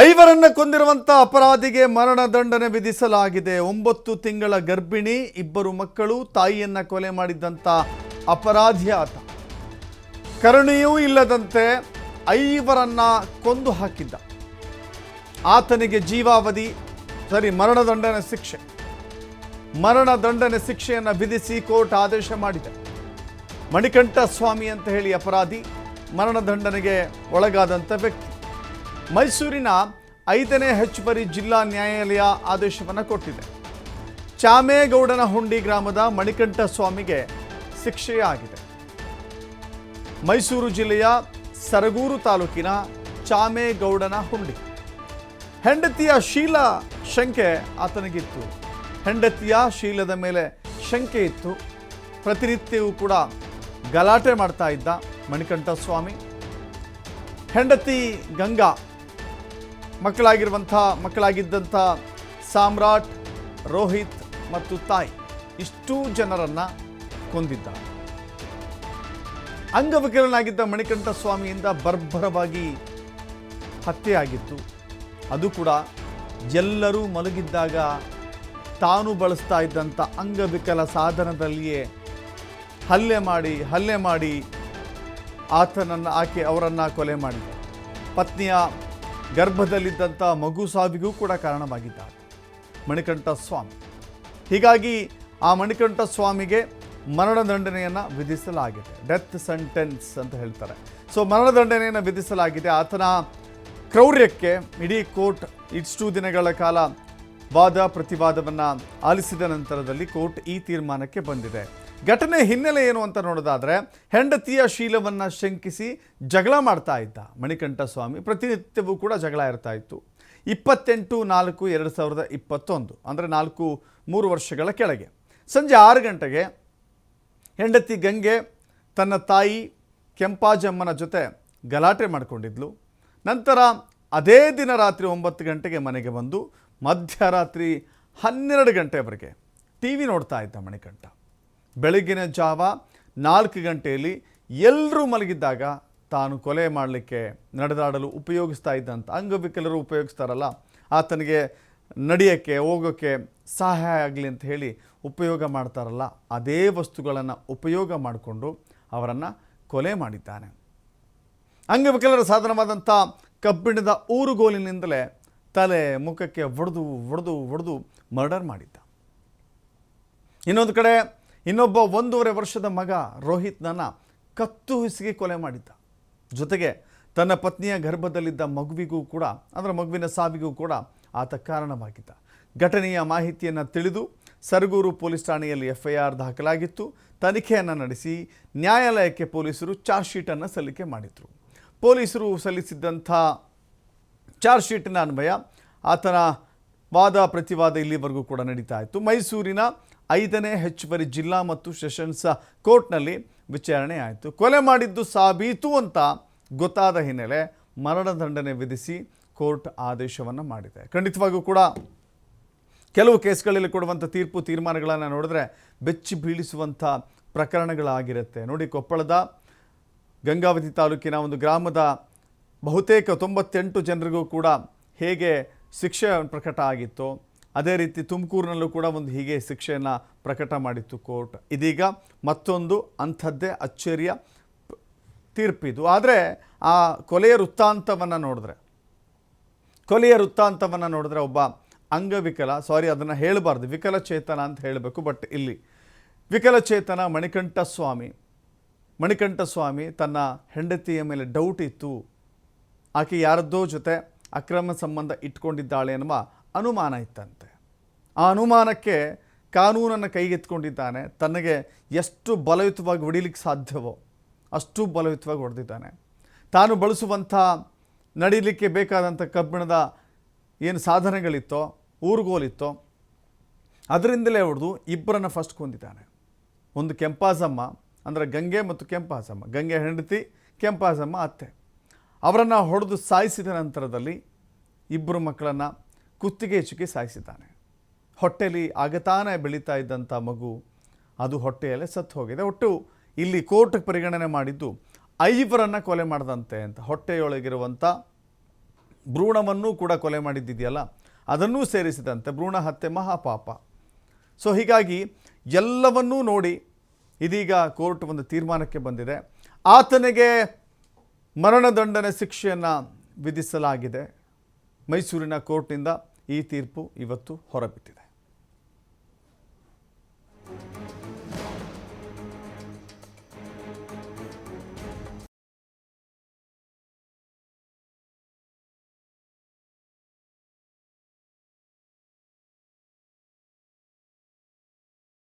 ಐವರನ್ನ ಕೊಂದಿರುವಂತ ಅಪರಾಧಿಗೆ ಮರಣದಂಡನೆ ವಿಧಿಸಲಾಗಿದೆ. 9 ತಿಂಗಳ ಗರ್ಭಿಣಿ, 2 ಮಕ್ಕಳು, ತಾಯಿಯನ್ನ ಕೊಲೆ ಮಾಡಿದಂತ ಅಪರಾಧಿ ಆತ. ಕರುಣೆಯೂ ಇಲ್ಲದಂತೆ 5ರನ್ನ ಕೊಂದು ಹಾಕಿದ್ದ. ಆತನಿಗೆ ಜೀವಾವಧಿ ಮರಣದಂಡನೆ ಶಿಕ್ಷೆಯನ್ನು ವಿಧಿಸಿ ಕೋರ್ಟ್ ಆದೇಶ ಮಾಡಿದೆ. ಮಣಿಕಂಠ ಸ್ವಾಮಿ ಅಂತ ಹೇಳಿ ಅಪರಾಧಿ, ಮರಣದಂಡನೆಗೆ ಒಳಗಾದಂಥ ವ್ಯಕ್ತಿ. ಮೈಸೂರಿನ 5ನೇ ಹೆಚ್ಚುವರಿ ಜಿಲ್ಲಾ ನ್ಯಾಯಾಲಯ ಆದೇಶವನ್ನು ಕೊಟ್ಟಿದೆ. ಚಾಮೇಗೌಡನಹುಂಡಿ ಗ್ರಾಮದ ಮಣಿಕಂಠ ಸ್ವಾಮಿಗೆ ಶಿಕ್ಷೆಯಾಗಿದೆ. ಮೈಸೂರು ಜಿಲ್ಲೆಯ ಸರಗೂರು ತಾಲೂಕಿನ ಚಾಮೇಗೌಡನಹುಂಡಿ. ಹೆಂಡತಿಯ ಶೀಲ ಶಂಕೆ ಆತನಿಗಿತ್ತು. ಹೆಂಡತಿಯ ಶೀಲದ ಮೇಲೆ ಶಂಕೆ ಇತ್ತು. ಪ್ರತಿನಿತ್ಯವೂ ಕೂಡ ಗಲಾಟೆ ಮಾಡ್ತಾ ಇದ್ದ ಮಣಿಕಂಠ ಸ್ವಾಮಿ. ಹೆಂಡತಿ ಗಂಗಾ, ಮಕ್ಕಳಾಗಿದ್ದಂಥ ಸಾಮ್ರಾಟ್, ರೋಹಿತ್ ಮತ್ತು ತಾಯಿ, ಇಷ್ಟೂ ಜನರನ್ನ ಕೊಂದಿದ್ದ. ಅಂಗವಿಕಲನಾಗಿದ್ದ ಮಣಿಕಂಠ ಸ್ವಾಮಿಯಿಂದ ಬರ್ಬರವಾಗಿ ಹತ್ಯೆಯಾಗಿತ್ತು. ಅದು ಕೂಡ ಎಲ್ಲರೂ ಮಲಗಿದ್ದಾಗ ತಾನು ಬಳಸ್ತಾ ಇದ್ದಂಥ ಅಂಗವಿಕಲ ಸಾಧನದಲ್ಲಿಯೇ ಹಲ್ಲೆ ಮಾಡಿ ಅವರನ್ನು ಕೊಲೆ ಮಾಡಿದ. ಪತ್ನಿಯ ಗರ್ಭದಲ್ಲಿದ್ದಂಥ ಮಗು ಸಾವಿಗೂ ಕೂಡ ಕಾರಣವಾಗಿದ್ದ ಮಣಿಕಂಠ ಸ್ವಾಮಿ. ಹೀಗಾಗಿ ಆ ಮಣಿಕಂಠ ಸ್ವಾಮಿಗೆ ಮರಣದಂಡನೆಯನ್ನು ವಿಧಿಸಲಾಗಿದೆ. ಡೆತ್ ಸೆಂಟೆನ್ಸ್ ಅಂತ ಹೇಳ್ತಾರೆ. ಸೊ ಮರಣದಂಡನೆಯನ್ನು ವಿಧಿಸಲಾಗಿದೆ. ಆತನ ಕ್ರೌರ್ಯಕ್ಕೆ ಇಡೀ ಕೋರ್ಟ್ ಇಷ್ಟು ದಿನಗಳ ಕಾಲ ವಾದ ಪ್ರತಿವಾದವನ್ನು ಆಲಿಸಿದ ನಂತರದಲ್ಲಿ ಕೋರ್ಟ್ ಈ ತೀರ್ಮಾನಕ್ಕೆ ಬಂದಿದೆ. ಘಟನೆ ಹಿನ್ನೆಲೆ ಏನು ಅಂತ ನೋಡೋದಾದರೆ, ಹೆಂಡತಿಯ ಶೀಲವನ್ನು ಶಂಕಿಸಿ ಜಗಳ ಮಾಡ್ತಾ ಇದ್ದ ಮಣಿಕಂಠ ಸ್ವಾಮಿ. ಪ್ರತಿನಿತ್ಯವೂ ಕೂಡ ಜಗಳ ಇರ್ತಾ ಇತ್ತು. 28/4/2021 ಅಂದರೆ 3 ವರ್ಷಗಳ ಕೆಳಗೆ ಸಂಜೆ 6 ಗಂಟೆಗೆ ಹೆಂಡತಿ ಗಂಗೆ ತನ್ನ ತಾಯಿ ಕೆಂಪಾಜಮ್ಮನ ಜೊತೆ ಗಲಾಟೆ ಮಾಡಿಕೊಂಡಿದ್ಲು. ನಂತರ ಅದೇ ದಿನ ರಾತ್ರಿ 9 ಗಂಟೆಗೆ ಮನೆಗೆ ಬಂದು ಮಧ್ಯರಾತ್ರಿ 12 ಗಂಟೆವರೆಗೆ TV ನೋಡ್ತಾ ಇದ್ದ ಮಣಿಕಂಠ. ಬೆಳಗಿನ ಜಾವ 4 ಗಂಟೆಯಲ್ಲಿ ಎಲ್ಲರೂ ಮಲಗಿದ್ದಾಗ ತಾನು ಕೊಲೆ ಮಾಡಲಿಕ್ಕೆ ನಡೆದಾಡಲು ಉಪಯೋಗಿಸ್ತಾ ಇದ್ದಂಥ ಅಂಗವಿಕಲರು ಉಪಯೋಗಿಸ್ತಾರಲ್ಲ, ಆತನಿಗೆ ನಡೆಯೋಕ್ಕೆ ಹೋಗೋಕ್ಕೆ ಸಹಾಯ ಆಗಲಿ ಅಂತ ಹೇಳಿ ಉಪಯೋಗ ಮಾಡ್ತಾರಲ್ಲ, ಅದೇ ವಸ್ತುಗಳನ್ನು ಉಪಯೋಗ ಮಾಡಿಕೊಂಡು ಅವರನ್ನು ಕೊಲೆ ಮಾಡಿದ್ದಾನೆ. ಅಂಗವಿಕಲರ ಸಾಧನವಾದಂಥ ಕಬ್ಬಿಣದ ಊರುಗೋಲಿನಿಂದಲೇ ತಲೆ ಮುಖಕ್ಕೆ ಹೊಡೆದು ಮರ್ಡರ್ ಮಾಡಿದ್ದ. ಇನ್ನೊಂದು ಕಡೆ ಇನ್ನೊಬ್ಬ 1.5 ವರ್ಷದ ಮಗ ರೋಹಿತ್ನನ್ನು ಕತ್ತು ಹಿಸುಕಿ ಕೊಲೆ ಮಾಡಿದ್ದ. ಜೊತೆಗೆ ತನ್ನ ಪತ್ನಿಯ ಗರ್ಭದಲ್ಲಿದ್ದ ಮಗುವಿನ ಸಾವಿಗೂ ಕೂಡ ಆತ ಕಾರಣವಾಗಿದ್ದ. ಘಟನೆಯ ಮಾಹಿತಿಯನ್ನು ತಿಳಿದು ಸರಗೂರು ಪೊಲೀಸ್ ಠಾಣೆಯಲ್ಲಿ FIR ದಾಖಲಾಗಿತ್ತು. ತನಿಖೆಯನ್ನು ನಡೆಸಿ ನ್ಯಾಯಾಲಯಕ್ಕೆ ಪೊಲೀಸರು ಚಾರ್ಜ್ ಶೀಟನ್ನು ಸಲ್ಲಿಕೆ ಮಾಡಿದರು. ಪೊಲೀಸರು ಸಲ್ಲಿಸಿದ್ದಂಥ ಚಾರ್ಜ್ ಶೀಟಿನ ಅನ್ವಯ ಆತನ ವಾದ ಪ್ರತಿವಾದ ಇಲ್ಲಿವರೆಗೂ ಕೂಡ ನಡೀತಾ ಇತ್ತು. ಮೈಸೂರಿನ 5ನೇ ಹೆಚ್ಚುವರಿ ಜಿಲ್ಲಾ ಮತ್ತು ಸೆಷನ್ಸ್ ಕೋರ್ಟ್ನಲ್ಲಿ ವಿಚಾರಣೆ ಆಯಿತು. ಕೊಲೆ ಮಾಡಿದ್ದು ಸಾಬೀತು ಅಂತ ಗೊತ್ತಾದ ಹಿನ್ನೆಲೆ ಮರಣದಂಡನೆ ವಿಧಿಸಿ ಕೋರ್ಟ್ ಆದೇಶವನ್ನು ಮಾಡಿದೆ. ಖಂಡಿತವಾಗೂ ಕೂಡ ಕೆಲವು ಕೇಸ್ಗಳಲ್ಲಿ ಕೊಡುವಂಥ ತೀರ್ಮಾನಗಳನ್ನು ನೋಡಿದ್ರೆ ಬೆಚ್ಚಿ ಬೀಳಿಸುವಂಥ ಪ್ರಕರಣಗಳಾಗಿರುತ್ತೆ. ನೋಡಿ, ಕೊಪ್ಪಳದ ಗಂಗಾವತಿ ತಾಲೂಕಿನ ಒಂದು ಗ್ರಾಮದ ಬಹುತೇಕ 98 ಜನರಿಗೂ ಕೂಡ ಹೇಗೆ ಶಿಕ್ಷೆ ಪ್ರಕಟ ಆಗಿತ್ತು, ಅದೇ ರೀತಿ ತುಮಕೂರಿನಲ್ಲೂ ಕೂಡ ಒಂದು ಹೀಗೆ ಶಿಕ್ಷೆಯನ್ನು ಪ್ರಕಟ ಮಾಡಿತ್ತು ಕೋರ್ಟ್. ಇದೀಗ ಮತ್ತೊಂದು ಅಂಥದ್ದೇ ಅಚ್ಚರಿಯ ತೀರ್ಪಿದು. ಆದರೆ ಆ ಕೊಲೆಯ ವೃತ್ತಾಂತವನ್ನು ನೋಡಿದ್ರೆ ಒಬ್ಬ ಅಂಗವಿಕಲ, ಅದನ್ನು ಹೇಳಬಾರ್ದು, ವಿಕಲಚೇತನ ಅಂತ ಹೇಳಬೇಕು. ಬಟ್ ಇಲ್ಲಿ ವಿಕಲಚೇತನ ಮಣಿಕಂಠ ಸ್ವಾಮಿ ತನ್ನ ಹೆಂಡತಿಯ ಮೇಲೆ ಡೌಟ್ ಇತ್ತು. ಆಕೆ ಯಾರದ್ದೋ ಜೊತೆ ಅಕ್ರಮ ಸಂಬಂಧ ಇಟ್ಕೊಂಡಿದ್ದಾಳೆ ಎನ್ನುವ ಅನುಮಾನ ಇತ್ತಂತೆ. ಆ ಅನುಮಾನಕ್ಕೆ ಕಾನೂನನ್ನು ಕೈಗೆತ್ತಿಕೊಂಡಿದ್ದಾನೆ. ತನಗೆ ಎಷ್ಟು ಬಲಯುತವಾಗಿ ಹೊಡಿಲಿಕ್ಕೆ ಸಾಧ್ಯವೋ ಅಷ್ಟು ಬಲಯುತವಾಗಿ ಹೊಡೆದಿದ್ದಾನೆ. ತಾನು ಬಳಸುವಂಥ ನಡೀಲಿಕ್ಕೆ ಬೇಕಾದಂಥ ಕಬ್ಬಿಣದ ಏನು ಸಾಧನಗಳಿತ್ತೋ, ಊರುಗೋಲಿತ್ತೋ, ಅದರಿಂದಲೇ ಹೊಡೆದು 2ರನ್ನು ಫಸ್ಟ್ ಕೊಂದಿದ್ದಾನೆ. ಒಂದು ಕೆಂಪಾಜಮ್ಮ ಅಂದರೆ ಗಂಗೆ ಮತ್ತು ಕೆಂಪಾಜಮ್ಮ, ಗಂಗೆ ಹೆಂಡತಿ, ಕೆಂಪಾಜಮ್ಮ ಅತ್ತೆ. ಅವರನ್ನು ಹೊಡೆದು ಸಾಯಿಸಿದ ನಂತರದಲ್ಲಿ 2 ಮಕ್ಕಳನ್ನು ಕುತ್ತಿಗೆ ಚುಕ್ಕಿ ಸಾಯಿಸಿದ್ದಾನೆ. ಹೊಟ್ಟೆಯಲ್ಲಿ ಆಗತಾನೆ ಬೆಳೀತಾ ಇದ್ದಂಥ ಮಗು ಅದು ಹೊಟ್ಟೆಯಲ್ಲೇ ಸತ್ತು ಹೋಗಿದೆ. ಒಟ್ಟು ಇಲ್ಲಿ ಕೋರ್ಟ್ ಪರಿಗಣನೆ ಮಾಡಿದ್ದು 5ರನ್ನು ಕೊಲೆ ಮಾಡದಂತೆ ಅಂತ. ಹೊಟ್ಟೆಯೊಳಗಿರುವಂಥ ಭ್ರೂಣವನ್ನೂ ಕೂಡ ಕೊಲೆ ಮಾಡಿದ್ದಿದೆಯಲ್ಲ ಅದನ್ನೂ ಸೇರಿಸಿದಂತೆ ಭ್ರೂಣ ಹತ್ಯೆ ಮಹಾಪಾಪ. ಸೊ ಹೀಗಾಗಿ ಎಲ್ಲವನ್ನೂ ನೋಡಿ ಇದೀಗ ಕೋರ್ಟ್ ಒಂದು ತೀರ್ಮಾನಕ್ಕೆ ಬಂದಿದೆ. ಆತನಿಗೆ ಮರಣದಂಡನೆ ಶಿಕ್ಷೆಯನ್ನು ವಿಧಿಸಲಾಗಿದೆ. ಮೈಸೂರಿನ ಕೋರ್ಟ್ನಿಂದ ಈ ತೀರ್ಪು ಇವತ್ತು ಹೊರಬಿದ್ದಿದೆ.